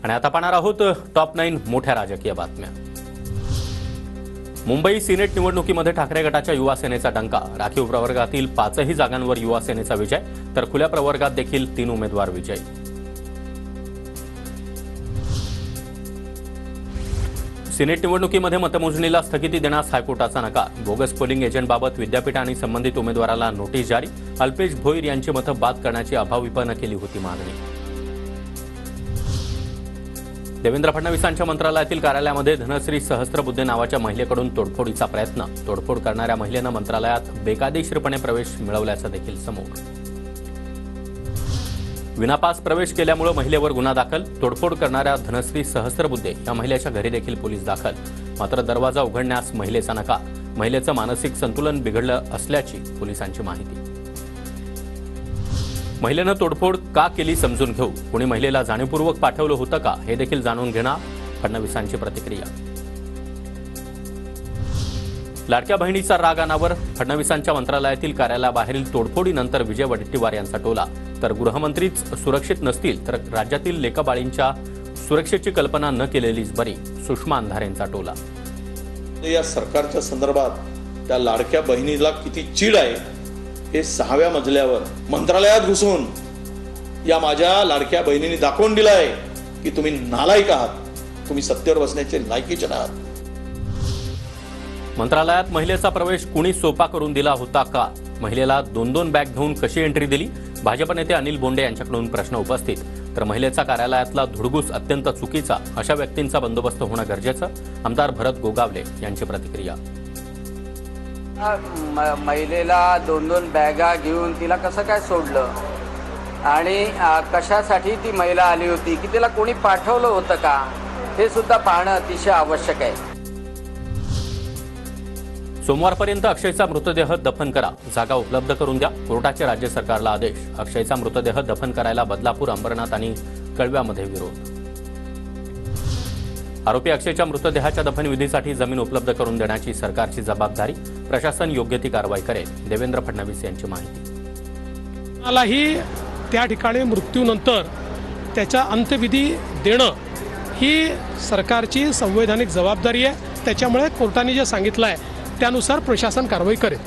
आणि आता पाहणार आहोत टॉप 9 मोठ्या राजकीय बातम्या। मुंबई सिनेट निवडणुकीमध्ये ठाकरे गटाच्या युवा सेनेचा डंका। राखीव प्रवर्गातील 5ही जागांवर युवा सेनेचा विजय, तर खुल्या प्रवर्गात देखील 3 उमेदवार विजयी। सिनेट निवडणुकीमध्ये मतमोजणीला स्थगिती देण्यास हायकोर्टाचा नकार। बोगस पोलिंग एजंटबाबत विद्यापीठ आणि संबंधित उमेदवाराला नोटीस जारी। अल्पेश भोईर यांची मतं बाद करण्याची अभाविपनं केली होती मागणी। देवेंद्र फडणवीसांच्या मंत्रालयातील कार्यालयामध्ये धनश्री सहस्त्रबुद्धे नावाच्या महिलेकडून तोडफोडीचा प्रयत्न। तोडफोड करणाऱ्या महिलेनं मंत्रालयात बेकायदेशीरपणे प्रवेश मिळवल्याचं देखील समोर। विनापास प्रवेश केल्यामुळे महिलेवर गुन्हा दाखल। तोडफोड करणाऱ्या धनश्री सहस्त्रबुद्धे या महिलेच्या घरी देखील पोलीस दाखल। मात्र दरवाजा उघडण्यास महिलेचा नकार। महिलेचं मानसिक संतुलन बिघडलं असल्याची पोलिसांची माहिती। महिलेनं तोडफोड का केली समजून घेऊ। कोणी महिलेला जाणीवपूर्वक पाठवलं होतं का हे देखील जाणून घेणार, फडणवीसांची प्रतिक्रिया। लाडक्या बहिणीचा राग अनावर। फडणवीसांच्या मंत्रालयातील कार्यालयाबाहेरील तोडफोडीनंतर विजय वडेट्टीवार यांचा टोला। तर गृहमंत्रीच सुरक्षित नसतील तर राज्यातील लेकाबाळींच्या सुरक्षेची कल्पना न केलेलीच बरी, सुषमा अंधारेंचा टोला। या सरकारच्या संदर्भात त्या लाडक्या बहिणीला किती चीड आहे हे 6व्या मजल्यावर मंत्रालयात घुसून या माझ्या लाडक्या बहिणींनी दाखवून दिलं आहे की तुम्ही नालायक आहात, तुम्ही सत्तेवर बसण्याचे लायकीचे आहात। मंत्रालयात महिलेचा प्रवेश कुणी सोपा करून दिला होता का? महिलेला 2-2 बॅग घेऊन कशी एंट्री दिली? भाजप नेते अनिल बोंडे यांच्याकडून प्रश्न उपस्थित। तर महिलेचा कार्यालयातला धुडगूस अत्यंत चुकीचा, अशा व्यक्तींचा बंदोबस्त होणं गरजेचं, आमदार भरत गोगावले यांची प्रतिक्रिया। महिलेला 2-2 बॅगा घेऊन तिला कसं काय सोडलं आणि कशासाठी ती महिला आली होती, की तिला कोणी पाठवलं होतं का, हे सुद्धा पाहणं अतिशय आवश्यक आहे। सोमवारपर्यंत अक्षयचा मृतदेह दफन करा, जागा उपलब्ध करून द्या, कोर्टाचे राज्य सरकारला आदेश। अक्षयचा मृतदेह दफन करायला बदलापूर, अंबरनाथ आणि कळव्यामध्ये विरोध। आरोपी अक्षयच्या मृतदेहाच्या दफनविधीसाठी जमीन उपलब्ध करून देण्याची सरकारची जबाबदारी, प्रशासन योग्य ती कारवाई करेल, देवेंद्र फडणवीस यांची माहिती। मलाही त्या ठिकाणी मृत्यूनंतर त्याचा अंत्यविधी देणं ही सरकारची संवैधानिक जबाबदारी आहे। त्याच्यामुळे कोर्टाने जे सांगितलं आहे त्यानुसार प्रशासन कारवाई करेल।